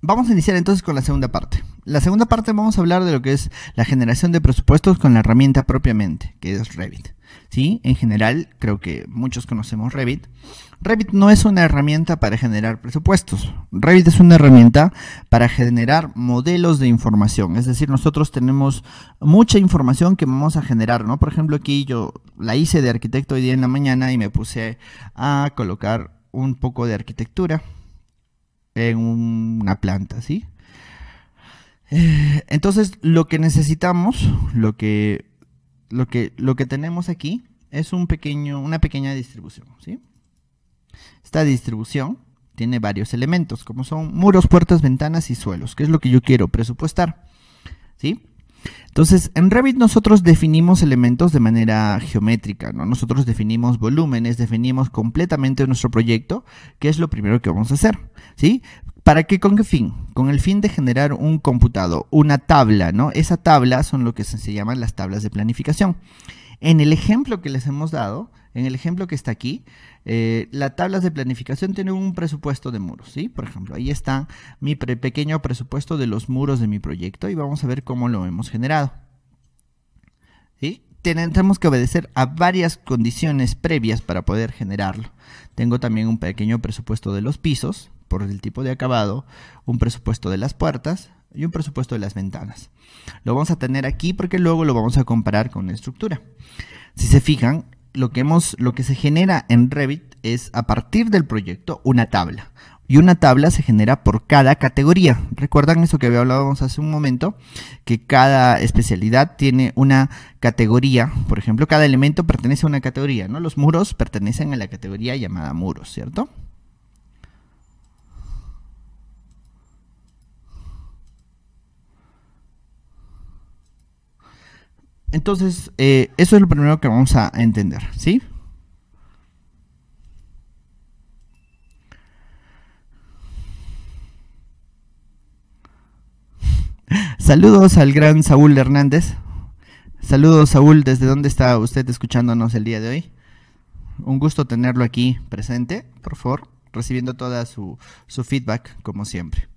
Vamos a iniciar entonces con la segunda parte. La segunda parte vamos a hablar de lo que es la generación de presupuestos con la herramienta propiamente, que es Revit. ¿Sí? En general, creo que muchos conocemos Revit. Revit no es una herramienta para generar presupuestos. Revit es una herramienta para generar modelos de información. Es decir, nosotros tenemos mucha información que vamos a generar, ¿no? Por ejemplo, aquí yo la hice de arquitecto hoy día en la mañana y me puse a colocar un poco de arquitectura en una planta, ¿sí? Entonces, lo que necesitamos, lo que tenemos aquí es una pequeña distribución, ¿sí? Esta distribución tiene varios elementos, como son muros, puertas, ventanas y suelos, que es lo que yo quiero presupuestar, ¿sí? Entonces, en Revit nosotros definimos elementos de manera geométrica, ¿no? Nosotros definimos volúmenes, definimos completamente nuestro proyecto, que es lo primero que vamos a hacer, ¿sí? ¿Para qué? ¿Con qué fin? Con el fin de generar un computado, una tabla, ¿no? Esa tabla son lo que se llaman las tablas de planificación. En el ejemplo que les hemos dado, en el ejemplo que está aquí, las tablas de planificación tienen un presupuesto de muros, ¿sí? Por ejemplo, ahí está mi pequeño presupuesto de los muros de mi proyecto y vamos a ver cómo lo hemos generado, ¿sí? Tenemos que obedecer a varias condiciones previas para poder generarlo. Tengo también un pequeño presupuesto de los pisos, por el tipo de acabado, un presupuesto de las puertas y un presupuesto de las ventanas. Lo vamos a tener aquí porque luego lo vamos a comparar con la estructura. Si se fijan, lo que se genera en Revit es, a partir del proyecto, una tabla. Y una tabla se genera por cada categoría. ¿Recuerdan eso que hablábamos hace un momento? Que cada especialidad tiene una categoría. Por ejemplo, cada elemento pertenece a una categoría, ¿no? Los muros pertenecen a la categoría llamada muros, ¿cierto? Entonces, eso es lo primero que vamos a entender, ¿sí? Saludos al gran Saúl Hernández. Saludos, Saúl, ¿desde dónde está usted escuchándonos el día de hoy? Un gusto tenerlo aquí presente, por favor, recibiendo toda su feedback, como siempre.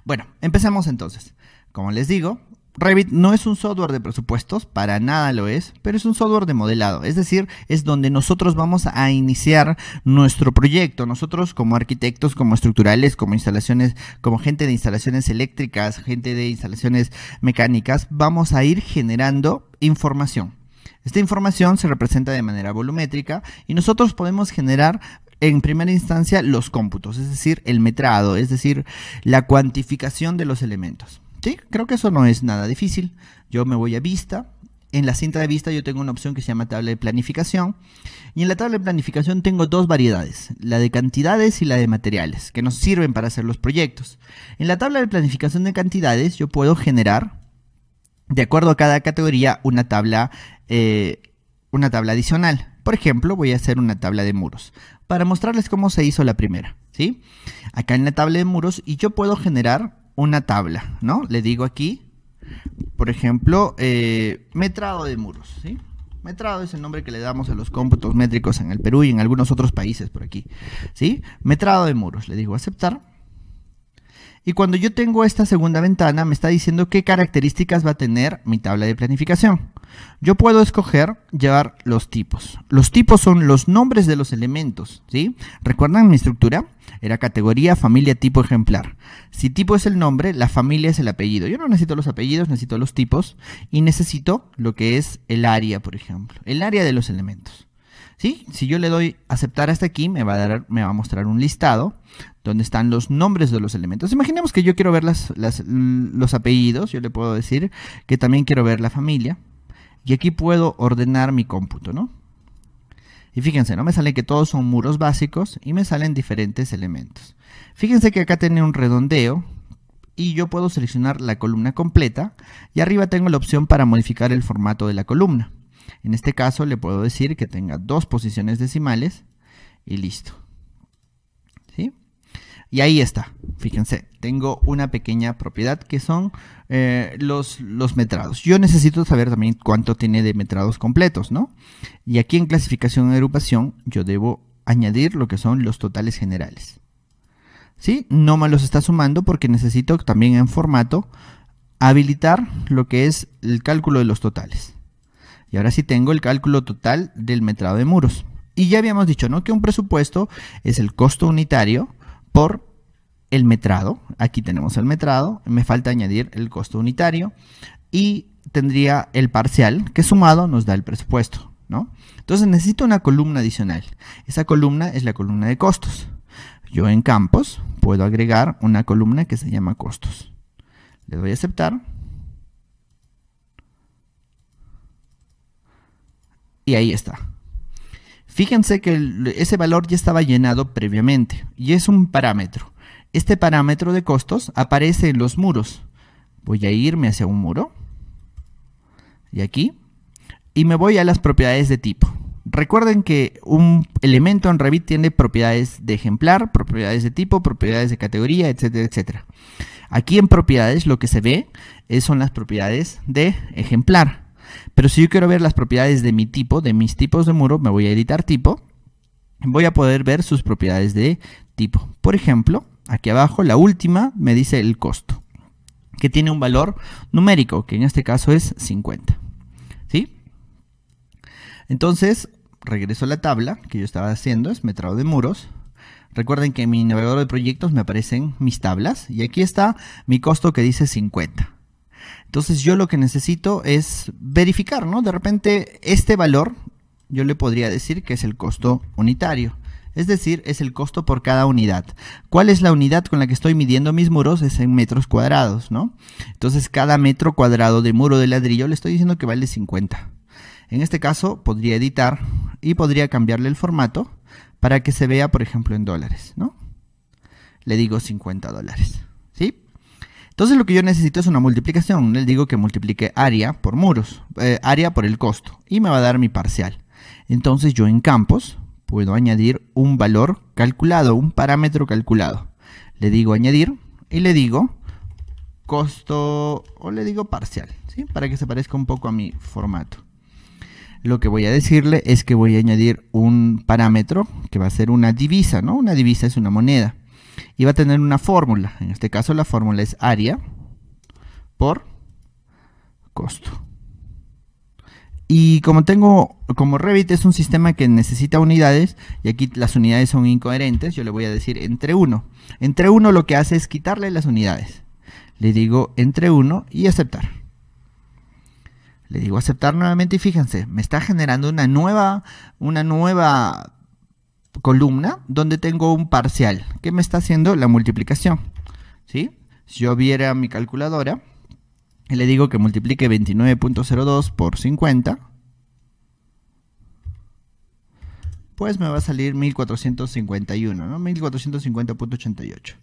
Bueno, empezamos entonces. Como les digo, Revit no es un software de presupuestos, para nada lo es, pero es un software de modelado, es decir, es donde nosotros vamos a iniciar nuestro proyecto. Nosotros como arquitectos, como estructurales, como instalaciones, como gente de instalaciones eléctricas, gente de instalaciones mecánicas, vamos a ir generando información. Esta información se representa de manera volumétrica y nosotros podemos generar en primera instancia los cómputos, es decir, el metrado, es decir, la cuantificación de los elementos. Sí, creo que eso no es nada difícil. Yo me voy a vista. En la cinta de vista yo tengo una opción que se llama tabla de planificación. Y en la tabla de planificación tengo dos variedades, la de cantidades y la de materiales, que nos sirven para hacer los proyectos. En la tabla de planificación de cantidades yo puedo generar, de acuerdo a cada categoría, una tabla adicional. Por ejemplo, voy a hacer una tabla de muros para mostrarles cómo se hizo la primera, ¿sí? Acá en la tabla de muros y yo puedo generar una tabla, ¿no? Le digo aquí, por ejemplo, metrado de muros, ¿sí? Metrado es el nombre que le damos a los cómputos métricos en el Perú y en algunos otros países por aquí, ¿sí? Metrado de muros, le digo aceptar. Y cuando yo tengo esta segunda ventana, me está diciendo qué características va a tener mi tabla de planificación. Yo puedo escoger llevar los tipos. Los tipos son los nombres de los elementos, ¿sí? ¿Recuerdan mi estructura? Era categoría, familia, tipo, ejemplar. Si tipo es el nombre, la familia es el apellido. Yo no necesito los apellidos, necesito los tipos y necesito lo que es el área, por ejemplo. El área de los elementos. ¿Sí? Si yo le doy aceptar hasta aquí, me va a mostrar un listado donde están los nombres de los elementos. Imaginemos que yo quiero ver los apellidos. Yo le puedo decir que también quiero ver la familia. Y aquí puedo ordenar mi cómputo, ¿no? Y fíjense, ¿no? Me sale que todos son muros básicos y me salen diferentes elementos. Fíjense que acá tiene un redondeo y yo puedo seleccionar la columna completa y arriba tengo la opción para modificar el formato de la columna. En este caso le puedo decir que tenga 2 posiciones decimales y listo. ¿Sí? Y ahí está. Fíjense, tengo una pequeña propiedad que son los metrados. Yo necesito saber también cuánto tiene de metrados completos, ¿no? Y aquí en clasificación y agrupación yo debo añadir lo que son los totales generales. ¿sí? No me los está sumando porque necesito también en formato habilitar lo que es el cálculo de los totales. Y ahora sí tengo el cálculo total del metrado de muros. Y ya habíamos dicho, ¿no?, que un presupuesto es el costo unitario por el metrado. Aquí tenemos el metrado, me falta añadir el costo unitario y tendría el parcial que sumado nos da el presupuesto, ¿no? Entonces necesito una columna adicional. Esa columna es la columna de costos. Yo en campos puedo agregar una columna que se llama costos. Le doy a aceptar. Y ahí está. Fíjense que ese valor ya estaba llenado previamente y es un parámetro. Este parámetro de costos aparece en los muros. Voy a irme hacia un muro y aquí y me voy a las propiedades de tipo. Recuerden que un elemento en Revit tiene propiedades de ejemplar, propiedades de tipo, propiedades de categoría, etcétera, etcétera. Aquí en propiedades lo que se ve son las propiedades de ejemplar. Pero si yo quiero ver las propiedades de mi tipo, de mis tipos de muro, me voy a editar tipo. Voy a poder ver sus propiedades de tipo. Por ejemplo, aquí abajo la última me dice el costo, que tiene un valor numérico, que en este caso es 50. ¿Sí? Entonces, regreso a la tabla que yo estaba haciendo, es metrado de muros. Recuerden que en mi navegador de proyectos me aparecen mis tablas y aquí está mi costo que dice 50. Entonces yo lo que necesito es verificar, ¿no? De repente este valor yo le podría decir que es el costo unitario. Es decir, es el costo por cada unidad. ¿Cuál es la unidad con la que estoy midiendo mis muros? Es en metros cuadrados, ¿no? Entonces cada metro cuadrado de muro de ladrillo le estoy diciendo que vale 50. En este caso podría editar y podría cambiarle el formato para que se vea, por ejemplo, en dólares, ¿no? Le digo $50, ¿sí? Entonces lo que yo necesito es una multiplicación. Le digo que multiplique área por muros, área por el costo, y me va a dar mi parcial. Entonces yo en campos puedo añadir un valor calculado, un parámetro calculado. Le digo añadir y le digo costo o le digo parcial, ¿sí? Para que se parezca un poco a mi formato. Lo que voy a decirle es que voy a añadir un parámetro que va a ser una divisa, ¿no? Una divisa es una moneda. Y va a tener una fórmula. En este caso la fórmula es área por costo. Y como Revit es un sistema que necesita unidades, y aquí las unidades son incoherentes, yo le voy a decir entre 1. Entre 1 lo que hace es quitarle las unidades. Le digo entre 1 y aceptar. Le digo aceptar nuevamente y fíjense, me está generando una nueva columna donde tengo un parcial que me está haciendo la multiplicación, ¿sí? Si yo viera mi calculadora y le digo que multiplique 29.02 por 50, pues me va a salir 1451, ¿no? 1450.88.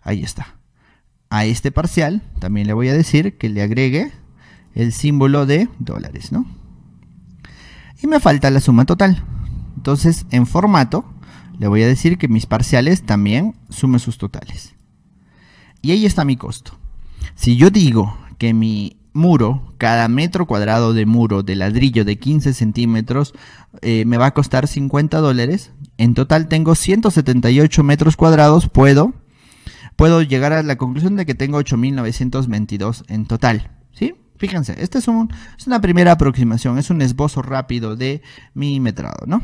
Ahí está. A este parcial también le voy a decir que le agregue el símbolo de dólares, ¿no? Y me falta la suma total. Entonces, en formato, le voy a decir que mis parciales también sumen sus totales. Y ahí está mi costo. Si yo digo que mi muro, cada metro cuadrado de muro de ladrillo de 15 centímetros, me va a costar $50, en total tengo 178 metros cuadrados, puedo llegar a la conclusión de que tengo 8.922 en total, ¿sí? Fíjense, esta es una primera aproximación, es un esbozo rápido de mi metrado, ¿no?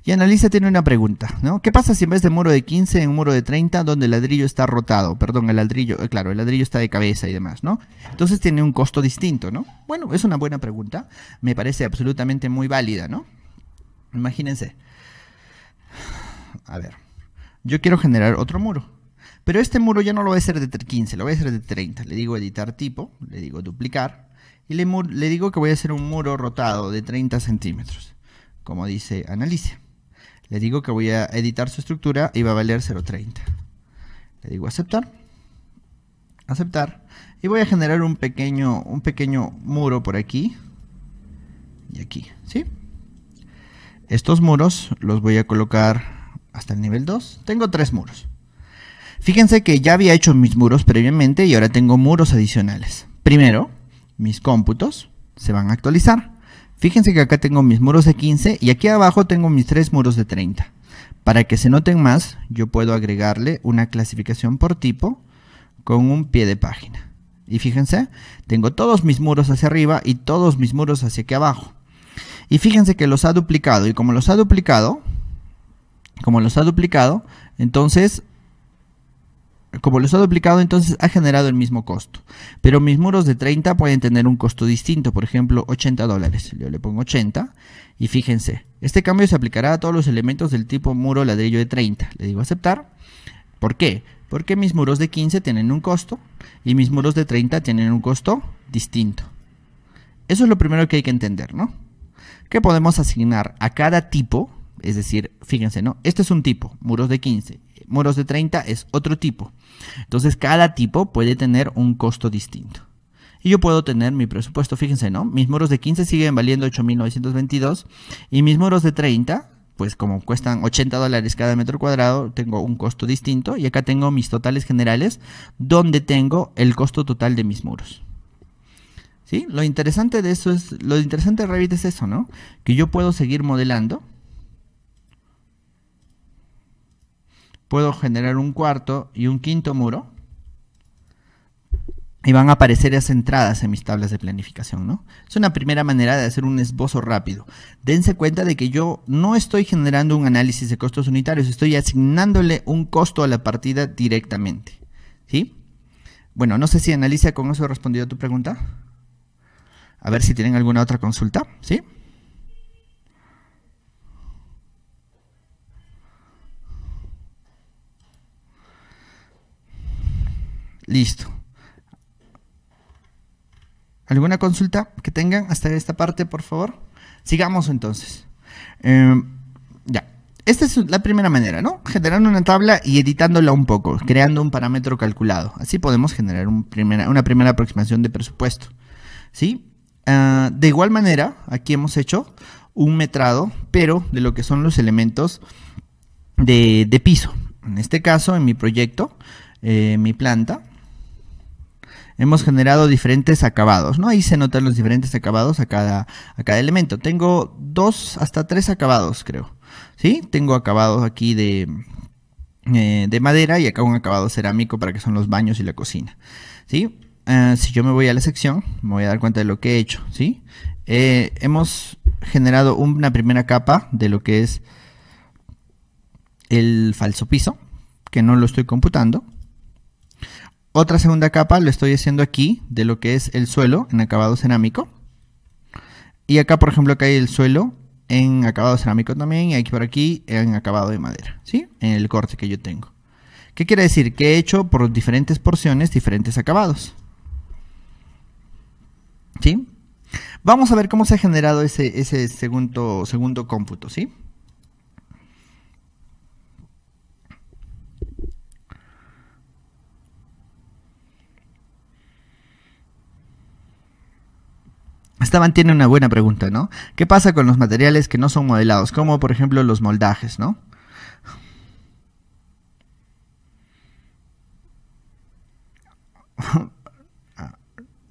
Y Analisa tiene una pregunta, ¿no? ¿Qué pasa si en vez de muro de 15 en un muro de 30 donde el ladrillo está rotado? Perdón, el ladrillo está de cabeza y demás, ¿no? Entonces tiene un costo distinto, ¿no? Bueno, es una buena pregunta, me parece absolutamente muy válida, ¿no? Imagínense. A ver, yo quiero generar otro muro, pero este muro ya no lo voy a hacer de 15, lo voy a hacer de 30. Le digo editar tipo, le digo duplicar y le digo que voy a hacer un muro rotado de 30 centímetros, como dice Analisa. Le digo que voy a editar su estructura y va a valer 0.30. Le digo aceptar. Aceptar. Y voy a generar un pequeño muro por aquí y aquí, ¿sí? Estos muros los voy a colocar hasta el nivel 2. Tengo 3 muros. Fíjense que ya había hecho mis muros previamente y ahora tengo muros adicionales. Primero, mis cómputos se van a actualizar. Fíjense que acá tengo mis muros de 15 y aquí abajo tengo mis 3 muros de 30. Para que se noten más, yo puedo agregarle una clasificación por tipo con un pie de página. Y fíjense, tengo todos mis muros hacia arriba y todos mis muros hacia aquí abajo. Y fíjense que los ha duplicado. Y como los ha duplicado, entonces ha generado el mismo costo. Pero mis muros de 30 pueden tener un costo distinto. Por ejemplo, $80. Yo le pongo 80. Y fíjense, este cambio se aplicará a todos los elementos del tipo muro ladrillo de 30. Le digo aceptar. ¿Por qué? Porque mis muros de 15 tienen un costo y mis muros de 30 tienen un costo distinto. Eso es lo primero que hay que entender, ¿no? Que podemos asignar a cada tipo, es decir, fíjense, ¿no? Este es un tipo, muros de 15, muros de 30 es otro tipo. Entonces cada tipo puede tener un costo distinto. Y yo puedo tener mi presupuesto, fíjense, ¿no? Mis muros de 15 siguen valiendo 8.922 y mis muros de 30, pues como cuestan $80 cada metro cuadrado, tengo un costo distinto. Y acá tengo mis totales generales, donde tengo el costo total de mis muros. ¿Sí? Lo interesante de Revit es eso, ¿no? Que yo puedo seguir modelando. Puedo generar un cuarto y un quinto muro. Y van a aparecer esas entradas en mis tablas de planificación, ¿no? Es una primera manera de hacer un esbozo rápido. Dense cuenta de que yo no estoy generando un análisis de costos unitarios, estoy asignándole un costo a la partida directamente, ¿sí? Bueno, no sé si Analicia con eso he respondido a tu pregunta. A ver si tienen alguna otra consulta, ¿sí? Listo. ¿Alguna consulta que tengan hasta esta parte, por favor? Sigamos entonces. Ya. Esta es la primera manera, ¿no? Generando una tabla y editándola un poco, creando un parámetro calculado. Así podemos generar una primera aproximación de presupuesto, ¿sí? De igual manera, aquí hemos hecho un metrado, pero de lo que son los elementos de piso. En este caso, en mi proyecto, mi planta, hemos generado diferentes acabados, ¿no? Ahí se notan los diferentes acabados a cada elemento. Tengo 2 hasta 3 acabados, creo, ¿sí? Tengo acabados aquí de madera y acá un acabado cerámico para que son los baños y la cocina, ¿sí? Si yo me voy a la sección, me voy a dar cuenta de lo que he hecho, ¿sí? Hemos generado una primera capa de lo que es el falso piso, que no lo estoy computando. Otra segunda capa lo estoy haciendo aquí de lo que es el suelo en acabado cerámico. Y acá, por ejemplo, acá hay el suelo en acabado cerámico también. Y aquí por aquí en acabado de madera, ¿sí? En el corte que yo tengo. ¿Qué quiere decir? Que he hecho por diferentes porciones diferentes acabados, ¿sí? Vamos a ver cómo se ha generado ese segundo cómputo, ¿sí? Esteban tiene una buena pregunta, ¿no? ¿Qué pasa con los materiales que no son modelados? Como por ejemplo los moldajes, ¿no?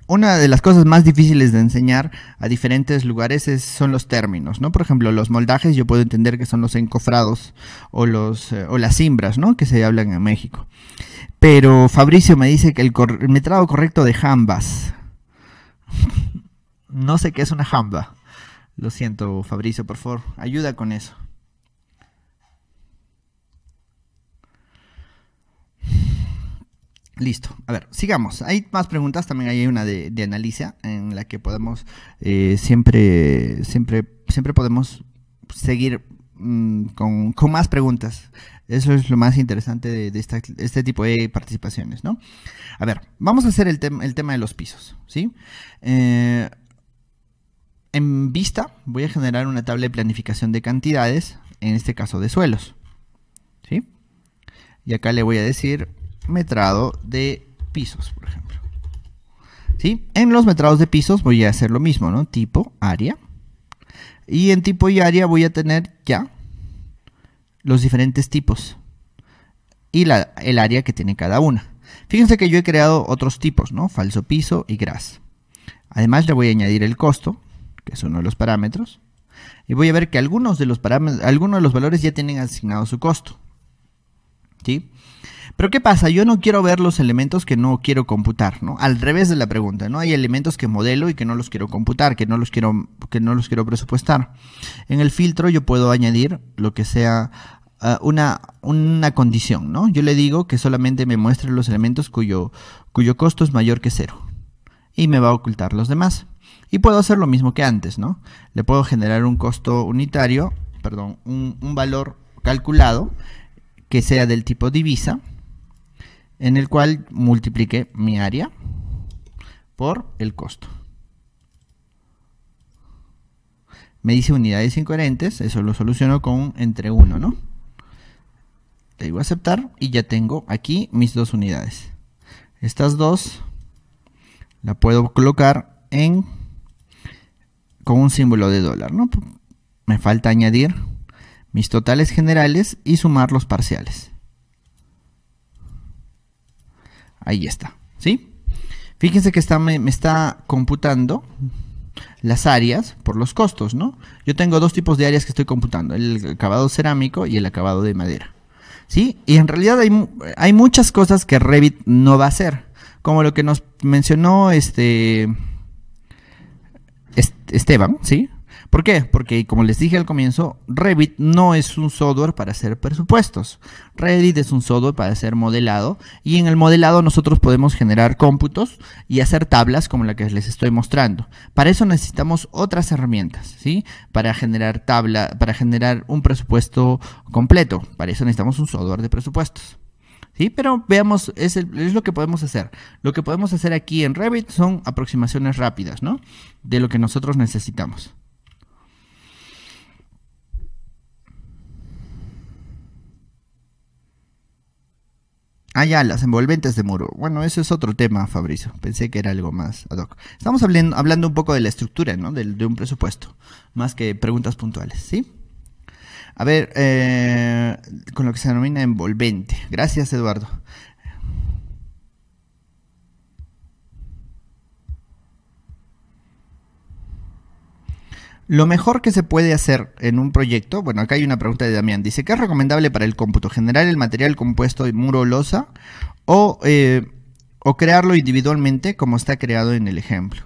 Una de las cosas más difíciles de enseñar a diferentes lugares son los términos, ¿no? Por ejemplo, los moldajes yo puedo entender que son los encofrados o las cimbras, ¿no? Que se hablan en México. Pero Fabricio me dice que el metrado correcto de jambas. No sé qué es una jamba. Lo siento, Fabricio, por favor, ayuda con eso. Listo. A ver, sigamos. Hay más preguntas. También hay una de Analicia en la que podemos siempre podemos seguir con más preguntas. Eso es lo más interesante de este tipo de participaciones, ¿no? A ver, vamos a hacer el tema de los pisos, ¿sí? En Vista voy a generar una tabla de planificación de cantidades, en este caso de suelos, ¿sí? Y acá le voy a decir metrado de pisos, por ejemplo, ¿sí? En los metrados de pisos voy a hacer lo mismo, ¿no? Tipo, área. Y en tipo y área voy a tener ya los diferentes tipos y el área que tiene cada una. Fíjense que yo he creado otros tipos, ¿no? Falso piso y gras. Además le voy a añadir el costo, que es uno de los parámetros. y voy a ver que algunos de los valores ya tienen asignado su costo. ¿Sí? Pero ¿qué pasa? Yo no quiero ver los elementos que no quiero computar, ¿no? Al revés de la pregunta, ¿no? Hay elementos que modelo y que no los quiero computar, que no los quiero presupuestar. En el filtro yo puedo añadir lo que sea una condición, ¿no? Yo le digo que solamente me muestre los elementos cuyo costo es mayor que 0. Y me va a ocultar los demás. Y puedo hacer lo mismo que antes, ¿no? Le puedo generar un costo unitario, perdón, un valor calculado que sea del tipo divisa, en el cual multiplique mi área por el costo. Me dice unidades incoherentes, eso lo soluciono con un entre 1, ¿no? Le digo aceptar y ya tengo aquí mis dos unidades. Estas dos la puedo colocar con un símbolo de dólar, ¿no? Me falta añadir mis totales generales y sumar los parciales. Ahí está, ¿sí? Fíjense que me está computando las áreas por los costos, ¿no? Yo tengo dos tipos de áreas que estoy computando, el acabado cerámico y el acabado de madera, ¿sí? Y en realidad hay muchas cosas que Revit no va a hacer, como lo que nos mencionó Esteban, ¿sí? ¿Por qué? Porque, como les dije al comienzo, Revit no es un software para hacer presupuestos. Revit es un software para hacer modelado, y en el modelado nosotros podemos generar cómputos y hacer tablas como la que les estoy mostrando. Para eso necesitamos otras herramientas, ¿sí? Para generar un presupuesto completo. Para eso necesitamos un software de presupuestos. ¿Sí? Pero veamos, es lo que podemos hacer. Lo que podemos hacer aquí en Revit son aproximaciones rápidas, ¿no? De lo que nosotros necesitamos. Ah, ya, las envolventes de muro. Bueno, eso es otro tema, Fabricio. Pensé que era algo más ad hoc. Estamos hablando un poco de la estructura, ¿no? De un presupuesto, más que preguntas puntuales, ¿sí? A ver, con lo que se denomina envolvente. Gracias, Eduardo. Lo mejor que se puede hacer en un proyecto, bueno, acá hay una pregunta de Damián, dice, ¿qué es recomendable para el cómputo? ¿Generar el material compuesto de muro o losa o crearlo individualmente como está creado en el ejemplo?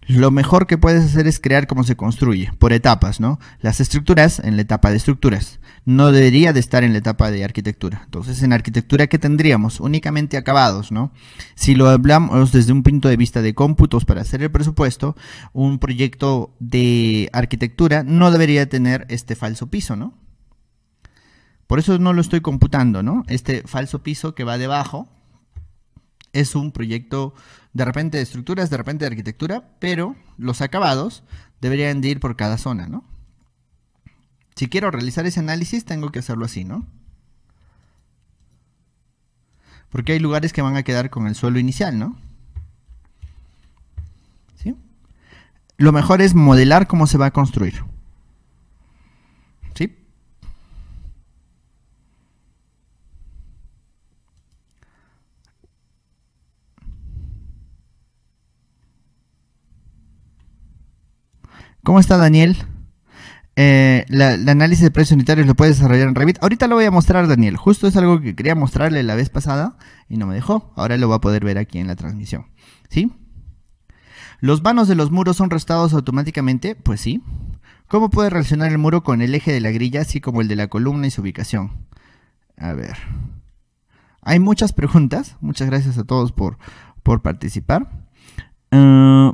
Lo mejor que puedes hacer es crear cómo se construye, por etapas, ¿no? Las estructuras en la etapa de estructuras. No debería de estar en la etapa de arquitectura. Entonces, en arquitectura, ¿qué tendríamos? Únicamente acabados, ¿no? Si lo hablamos desde un punto de vista de cómputos para hacer el presupuesto, un proyecto de arquitectura no debería tener este falso piso, ¿no? Por eso no lo estoy computando, ¿no? Este falso piso que va debajo es un proyecto de repente de estructuras, de repente de arquitectura, pero los acabados deberían de ir por cada zona, ¿no? Si quiero realizar ese análisis, tengo que hacerlo así, ¿no? Porque hay lugares que van a quedar con el suelo inicial, ¿no? ¿Sí? Lo mejor es modelar cómo se va a construir. ¿Sí? ¿Cómo está, Daniel? El análisis de precios unitarios lo puedes desarrollar en Revit. Ahorita lo voy a mostrar, Daniel. Justo es algo que quería mostrarle la vez pasada y no me dejó. Ahora lo va a poder ver aquí en la transmisión. ¿Sí? ¿Los vanos de los muros son restados automáticamente? Pues sí. ¿Cómo puede relacionar el muro con el eje de la grilla, así como el de la columna y su ubicación? A ver. Hay muchas preguntas. Muchas gracias a todos por participar.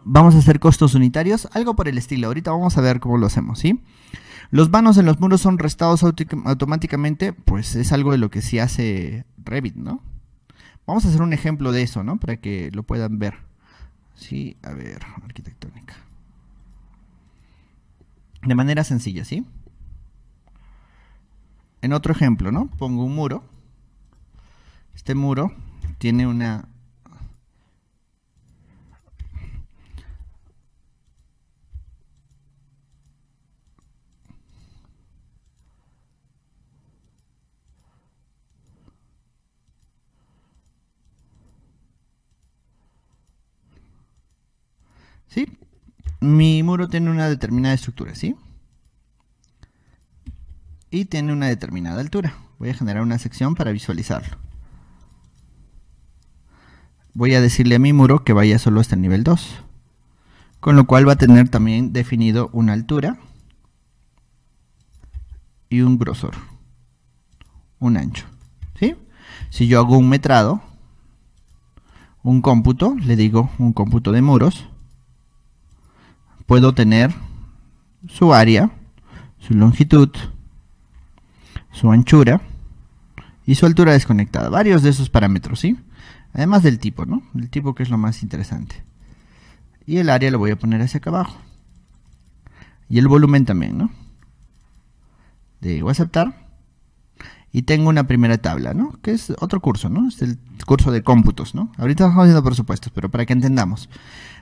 Vamos a hacer costos unitarios, algo por el estilo. Ahorita vamos a ver cómo lo hacemos, ¿sí? ¿Los vanos en los muros son restados automáticamente? Pues es algo de lo que sí hace Revit, ¿no? Vamos a hacer un ejemplo de eso, ¿no? Para que lo puedan ver. Sí, a ver, arquitectónica. De manera sencilla, ¿sí? En otro ejemplo, ¿no? Pongo un muro. Este muro tiene una... ¿Sí? Mi muro tiene una determinada estructura, ¿sí? y tiene una determinada altura. Voy a generar una sección para visualizarlo. Voy a decirle a mi muro que vaya solo hasta el nivel 2. Con lo cual va a tener también definido una altura y un grosor, un ancho. ¿Sí? Si yo hago un metrado, un cómputo, le digo un cómputo de muros, puedo tener su área, su longitud, su anchura y su altura desconectada. Varios de esos parámetros, ¿sí? Además del tipo, ¿no? El tipo, que es lo más interesante. Y el área lo voy a poner hacia acá abajo. Y el volumen también, ¿no? Le digo aceptar. Y tengo una primera tabla, ¿no? Que es otro curso, ¿no? Es el curso de cómputos, ¿no? Ahorita estamos haciendo presupuestos, pero para que entendamos.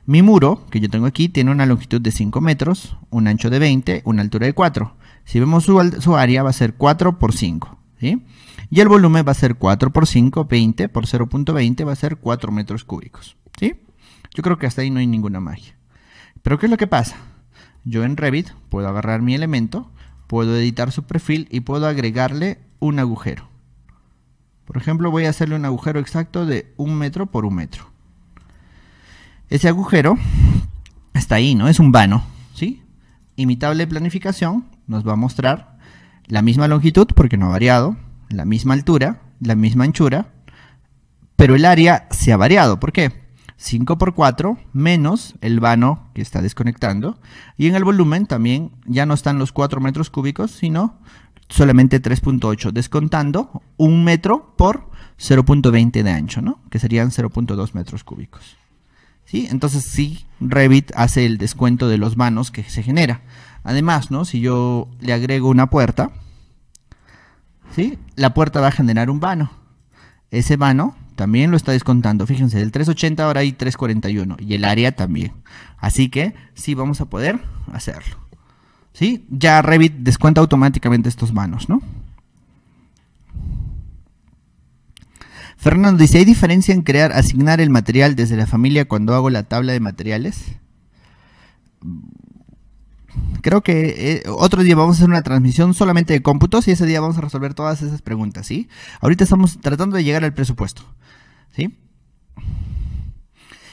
Mi muro, que yo tengo aquí, tiene una longitud de 5 metros, un ancho de 20, una altura de 4. Si vemos su área, va a ser 4 por 5, ¿sí? Y el volumen va a ser 4 por 5, 20 por 0.20, va a ser 4 metros cúbicos, ¿sí? Yo creo que hasta ahí no hay ninguna magia. Pero ¿qué es lo que pasa? Yo en Revit puedo agarrar mi elemento, puedo editar su perfil y puedo agregarle un agujero. Por ejemplo, voy a hacerle un agujero exacto de 1 metro por 1 metro. Ese agujero está ahí, ¿no? Es un vano, ¿sí? Y mi tabla de planificación nos va a mostrar la misma longitud, porque no ha variado, la misma altura, la misma anchura, pero el área se ha variado. ¿Por qué? 5 por 4 menos el vano que está desconectando, y en el volumen también ya no están los 4 metros cúbicos, sino solamente 3.8, descontando 1 metro por 0.20 de ancho, ¿no? Que serían 0.2 metros cúbicos. ¿Sí? Entonces sí, Revit hace el descuento de los vanos que se genera. Además, ¿no? Si yo le agrego una puerta, ¿sí? La puerta va a generar un vano. Ese vano también lo está descontando. Fíjense, del 380 ahora hay 341 y el área también. Así que sí vamos a poder hacerlo. ¿Sí? Ya Revit descuenta automáticamente estos vanos, ¿no? Fernando dice, ¿hay diferencia en asignar el material desde la familia cuando hago la tabla de materiales? Creo que otro día vamos a hacer una transmisión solamente de cómputos y ese día vamos a resolver todas esas preguntas, ¿sí? Ahorita estamos tratando de llegar al presupuesto, ¿sí?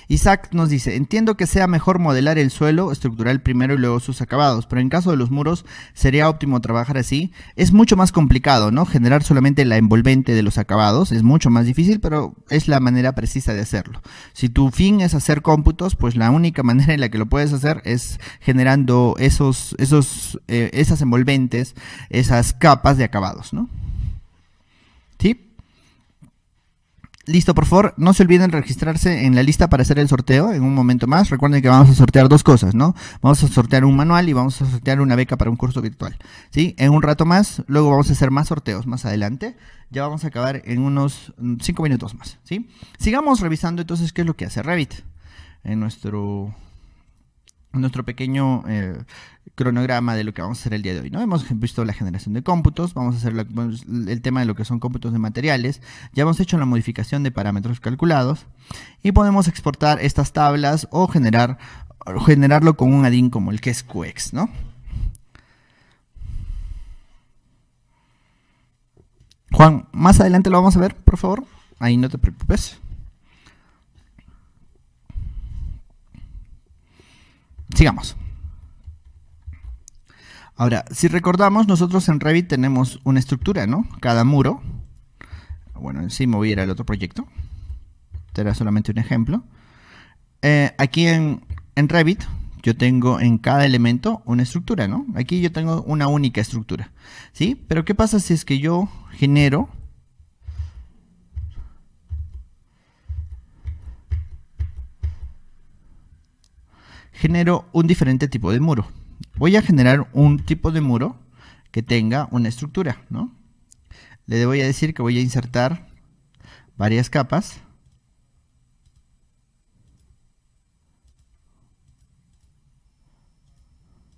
Isaac nos dice, entiendo que sea mejor modelar el suelo estructural primero y luego sus acabados, pero en caso de los muros sería óptimo trabajar así. Es mucho más complicado, ¿no? Generar solamente la envolvente de los acabados es mucho más difícil, pero es la manera precisa de hacerlo. Si tu fin es hacer cómputos, pues la única manera en la que lo puedes hacer es generando esas envolventes, esas capas de acabados, ¿no? ¿Sí? Listo, por favor, no se olviden registrarse en la lista para hacer el sorteo en un momento más. Recuerden que vamos a sortear dos cosas, ¿no? Vamos a sortear un manual y vamos a sortear una beca para un curso virtual, ¿sí? En un rato más, luego vamos a hacer más sorteos más adelante. Ya vamos a acabar en unos 5 minutos más, ¿sí? Sigamos revisando entonces qué es lo que hace Revit en nuestro pequeño cronograma de lo que vamos a hacer el día de hoy, ¿no? Hemos visto la generación de cómputos, vamos a hacer el tema de lo que son cómputos de materiales, ya hemos hecho la modificación de parámetros calculados y podemos exportar estas tablas o generarlo con un add-in como el que es QX, ¿no? Juan, más adelante lo vamos a ver, por favor, ahí no te preocupes. Sigamos. Ahora, si recordamos, nosotros en Revit tenemos una estructura, ¿no? Cada muro. Bueno, en sí me voy a ir al otro proyecto. Este era solamente un ejemplo. Aquí en Revit, yo tengo en cada elemento una estructura, ¿no? Aquí yo tengo una única estructura, ¿sí? Pero ¿qué pasa si es que yo genero un diferente tipo de muro? Voy a generar un tipo de muro que tenga una estructura, ¿no? Le voy a decir que voy a insertar varias capas.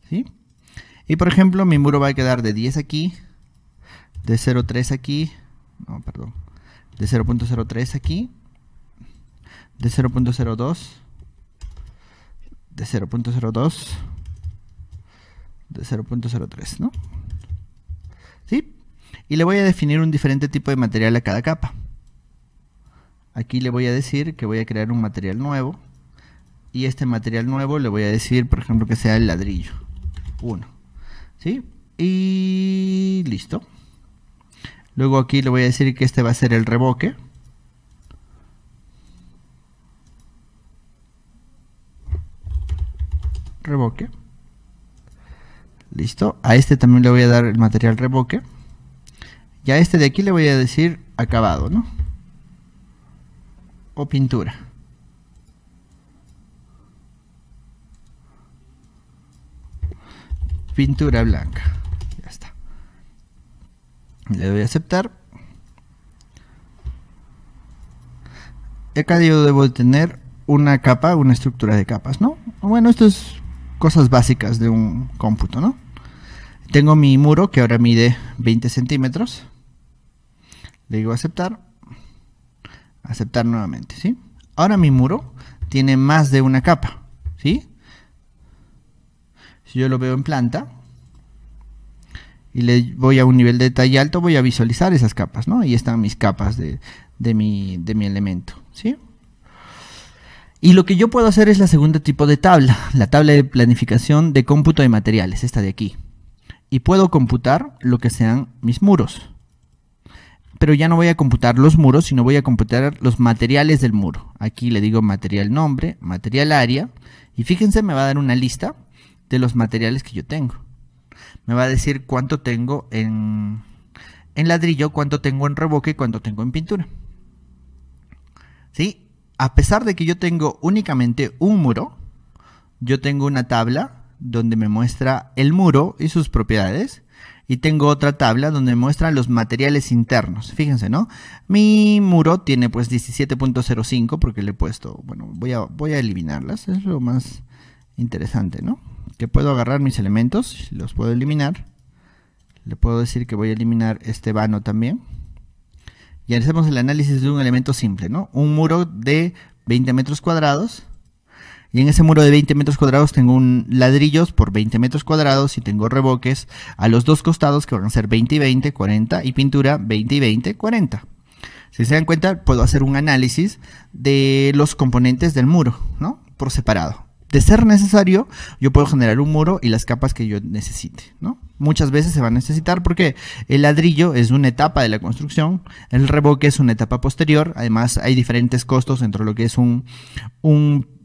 ¿Sí? Y por ejemplo, mi muro va a quedar de 10 aquí, de 0.3 aquí, no, perdón, de 0.03 aquí, de 0.02, de 0.02, de 0.03, ¿no? ¿Sí? y le voy a definir un diferente tipo de material a cada capa. Aquí le voy a decir que voy a crear un material nuevo, y este material nuevo le voy a decir, por ejemplo, que sea el ladrillo 1, ¿sí? Y listo. Luego aquí le voy a decir que este va a ser el revoque. Revoque. Listo. A este también le voy a dar el material revoque. Y a este de aquí le voy a decir acabado, ¿no? O pintura. Pintura blanca. Ya está. Le doy a aceptar. Y acá yo debo tener una capa, una estructura de capas, ¿no? Bueno, esto es cosas básicas de un cómputo, ¿no? Tengo mi muro que ahora mide 20 centímetros. Le digo aceptar. Aceptar nuevamente, ¿sí? Ahora mi muro tiene más de una capa, ¿sí? Si yo lo veo en planta y le voy a un nivel de detalle alto, voy a visualizar esas capas, ¿no? Ahí están mis capas de mi elemento, ¿sí? Y lo que yo puedo hacer es la segunda tipo de tabla, la tabla de planificación de cómputo de materiales, esta de aquí. Y puedo computar lo que sean mis muros. Pero ya no voy a computar los muros, sino voy a computar los materiales del muro. Aquí le digo material nombre, material área, y fíjense, me va a dar una lista de los materiales que yo tengo. Me va a decir cuánto tengo en ladrillo, cuánto tengo en revoque, cuánto tengo en pintura. ¿Sí? A pesar de que yo tengo únicamente un muro, yo tengo una tabla donde me muestra el muro y sus propiedades, y tengo otra tabla donde me muestra los materiales internos. Fíjense, ¿no? Mi muro tiene pues 17.05 porque le he puesto, bueno, voy a eliminarlas, es lo más interesante, ¿no? Que puedo agarrar mis elementos, los puedo eliminar. Le puedo decir que voy a eliminar este vano también. Y hacemos el análisis de un elemento simple, ¿no? Un muro de 20 metros cuadrados. Y en ese muro de 20 metros cuadrados tengo un ladrillos por 20 metros cuadrados y tengo revoques a los dos costados que van a ser 20 y 20, 40, y pintura 20 y 20, 40. Si se dan cuenta, puedo hacer un análisis de los componentes del muro, ¿no? Por separado. De ser necesario, yo puedo generar un muro y las capas que yo necesite, ¿no? Muchas veces se va a necesitar porque el ladrillo es una etapa de la construcción, el revoque es una etapa posterior, además hay diferentes costos entre lo que es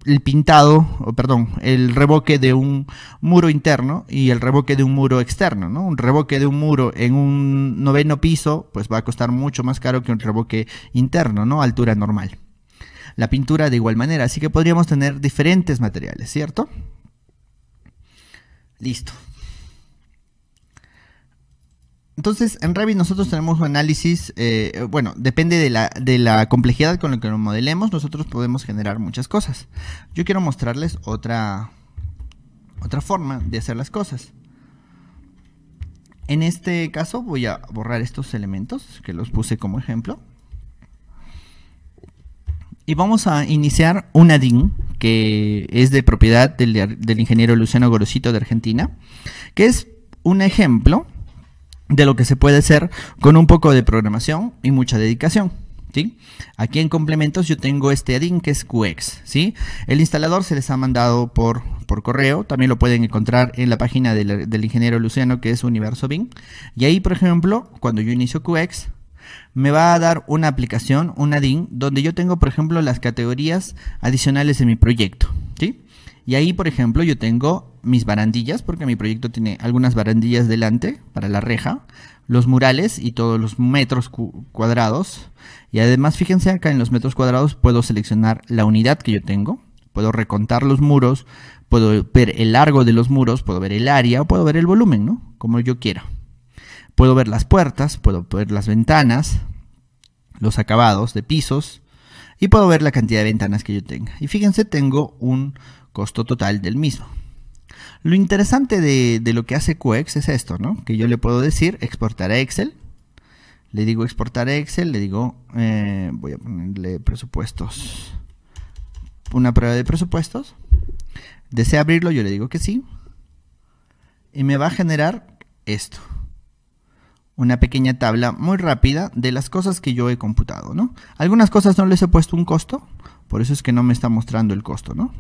el pintado, el revoque de un muro interno y el revoque de un muro externo, ¿no? Un revoque de un muro en un 9º piso, pues va a costar mucho más caro que un revoque interno, ¿no? Altura normal. La pintura de igual manera, así que podríamos tener diferentes materiales, ¿cierto? Listo. Entonces, en Revit nosotros tenemos un análisis, bueno, depende de la complejidad con la que lo modelemos, nosotros podemos generar muchas cosas. Yo quiero mostrarles otra forma de hacer las cosas. En este caso voy a borrar estos elementos que los puse como ejemplo. Y vamos a iniciar una DIN que es de propiedad del ingeniero Luciano Gorosito de Argentina, que es un ejemplo de lo que se puede hacer con un poco de programación y mucha dedicación, ¿sí? Aquí en complementos yo tengo este add-in que es QX, ¿sí? El instalador se les ha mandado por correo, también lo pueden encontrar en la página del ingeniero Luciano, que es Universo BIM, y ahí, por ejemplo, cuando yo inicio QX, me va a dar una aplicación, un add-in, donde yo tengo, por ejemplo, las categorías adicionales de mi proyecto, ¿sí? Y ahí, por ejemplo, yo tengo mis barandillas, porque mi proyecto tiene algunas barandillas delante para la reja, los murales y todos los metros cuadrados. Y además, fíjense acá en los metros cuadrados puedo seleccionar la unidad que yo tengo, puedo recontar los muros, puedo ver el largo de los muros, puedo ver el área o puedo ver el volumen, ¿no? Como yo quiera. Puedo ver las puertas, puedo ver las ventanas, los acabados de pisos y puedo ver la cantidad de ventanas que yo tenga. Y fíjense, tengo un costo total del mismo. Lo interesante de lo que hace QX es esto, ¿no? Que yo le puedo decir exportar a Excel. Le digo exportar a Excel, le digo, voy a ponerle presupuestos, una prueba de presupuestos. ¿Desea abrirlo? Yo le digo que sí. Y me va a generar esto. una pequeña tabla muy rápida de las cosas que yo he computado, ¿no? Algunas cosas no les he puesto un costo, por eso es que no me está mostrando el costo, ¿no?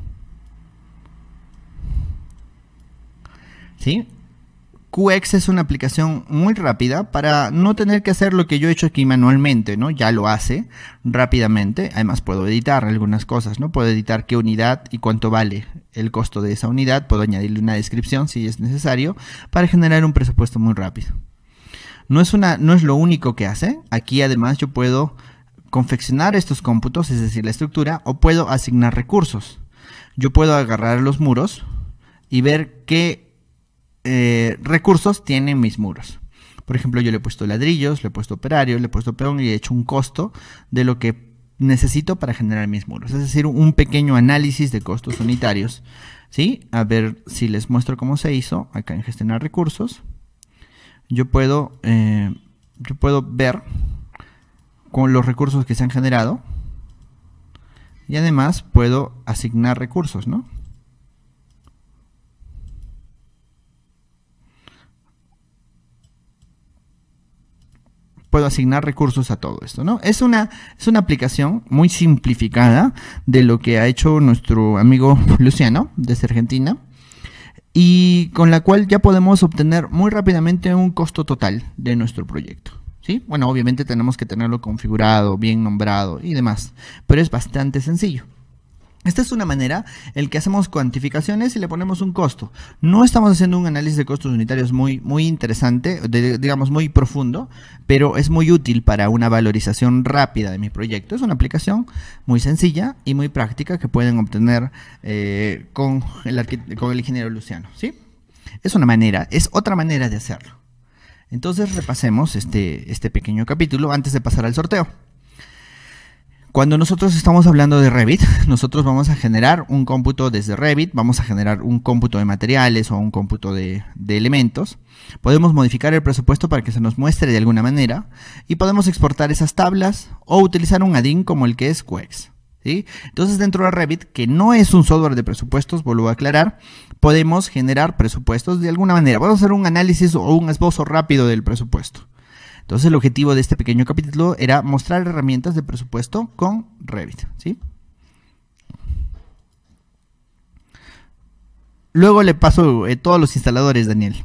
¿Sí? QX es una aplicación muy rápida para no tener que hacer lo que yo he hecho aquí manualmente, ¿no? Ya lo hace rápidamente. Además puedo editar algunas cosas, ¿no? Puedo editar qué unidad y cuánto vale el costo de esa unidad. Puedo añadirle una descripción si es necesario para generar un presupuesto muy rápido. No es lo único que hace. Aquí además yo puedo confeccionar estos cómputos, es decir, la estructura, o puedo asignar recursos. Yo puedo agarrar los muros y ver qué recursos tienen mis muros. Por ejemplo, yo le he puesto ladrillos, le he puesto operario, le he puesto peón y he hecho un costo de lo que necesito para generar mis muros. Es decir, un pequeño análisis de costos unitarios. ¿Sí? A ver si les muestro cómo se hizo. Acá en gestionar recursos. Yo puedo ver con los recursos que se han generado. Y además puedo asignar recursos, ¿no? Puedo asignar recursos a todo esto, ¿no? Es una aplicación muy simplificada de lo que ha hecho nuestro amigo Luciano desde Argentina y con la cual ya podemos obtener muy rápidamente un costo total de nuestro proyecto, ¿sí? Bueno, obviamente tenemos que tenerlo configurado, bien nombrado y demás, pero es bastante sencillo. Esta es una manera en que hacemos cuantificaciones y le ponemos un costo. No estamos haciendo un análisis de costos unitarios muy interesante, digamos muy profundo, pero es muy útil para una valorización rápida de mi proyecto. Es una aplicación muy sencilla y muy práctica que pueden obtener con el ingeniero Luciano, ¿sí? Es otra manera de hacerlo. Entonces repasemos este pequeño capítulo antes de pasar al sorteo. Cuando nosotros estamos hablando de Revit, nosotros vamos a generar un cómputo desde Revit, vamos a generar un cómputo de materiales o un cómputo de elementos. Podemos modificar el presupuesto para que se nos muestre de alguna manera y podemos exportar esas tablas o utilizar un add-in como el que es QX, ¿sí? Entonces dentro de Revit, que no es un software de presupuestos, vuelvo a aclarar, podemos generar presupuestos de alguna manera. Vamos a hacer un análisis o un esbozo rápido del presupuesto. Entonces el objetivo de este pequeño capítulo era mostrar herramientas de presupuesto con Revit, ¿sí? Luego le paso todos los instaladores, Daniel.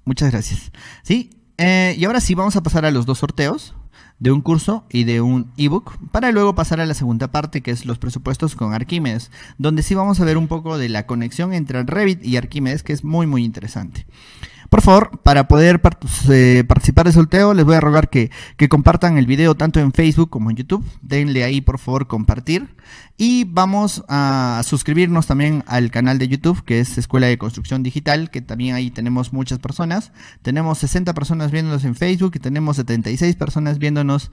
Muchas gracias. ¿Sí? Y ahora sí vamos a pasar a los dos sorteos de un curso y de un ebook para luego pasar a la segunda parte, que es los presupuestos con Archimedes, donde sí vamos a ver un poco de la conexión entre Revit y Archimedes, que es muy interesante. Por favor, para poder participar del sorteo, les voy a rogar que compartan el video tanto en Facebook como en YouTube. Denle ahí, por favor, compartir. Y vamos a suscribirnos también al canal de YouTube, que es Escuela de Construcción Digital, que también ahí tenemos muchas personas. Tenemos 60 personas viéndonos en Facebook y tenemos 76 personas viéndonos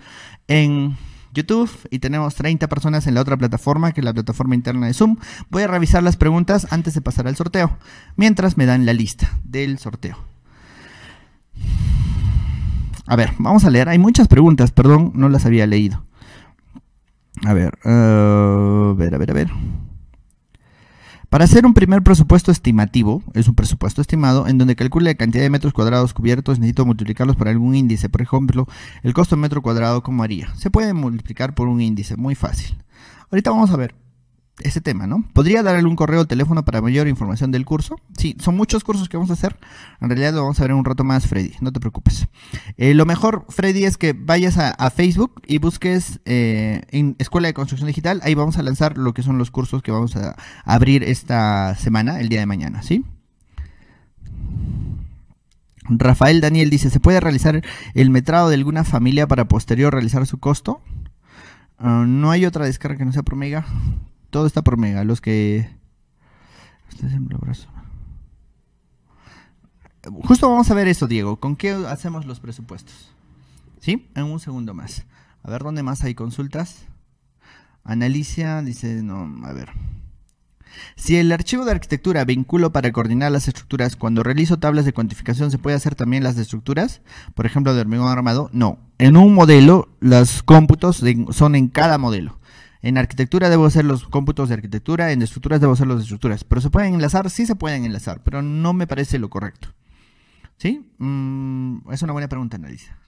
en YouTube y tenemos 30 personas en la otra plataforma, que es la plataforma interna de Zoom. Voy a revisar las preguntas antes de pasar al sorteo, mientras me dan la lista del sorteo. A ver, vamos a leer. Hay muchas preguntas, perdón, no las había leído. A ver. Para hacer un primer presupuesto estimativo, es un presupuesto estimado en donde calcule la cantidad de metros cuadrados cubiertos, necesito multiplicarlos por algún índice. Por ejemplo, el costo de metro cuadrado, ¿cómo haría? Se puede multiplicar por un índice, muy fácil. Ahorita vamos a ver ese tema, ¿no? ¿Podría darle un correo o teléfono para mayor información del curso? Sí, son muchos cursos que vamos a hacer. En realidad lo vamos a ver en un rato más, Freddy, no te preocupes. Lo mejor, Freddy, es que vayas a Facebook y busques en Escuela de Construcción Digital. Ahí vamos a lanzar lo que son los cursos que vamos a abrir esta semana, el día de mañana, ¿sí? Rafael Daniel dice, ¿se puede realizar el metrado de alguna familia para posterior realizar su costo? No hay otra descarga que no sea por mega. Todo está por mega, los que... Justo vamos a ver eso, Diego. ¿Con qué hacemos los presupuestos? ¿Sí? En un segundo más. A ver, ¿dónde más hay consultas? Analicia, dice, no, a ver. Si el archivo de arquitectura vinculo para coordinar las estructuras, cuando realizo tablas de cuantificación, ¿se puede hacer también las de estructuras? Por ejemplo, de hormigón armado. No. En un modelo, los cómputos son en cada modelo. En arquitectura debo hacer los cómputos de arquitectura, en estructuras debo hacer los de estructuras. ¿Pero se pueden enlazar? Sí se pueden enlazar, pero no me parece lo correcto. ¿Sí? Es una buena pregunta, Annalisa.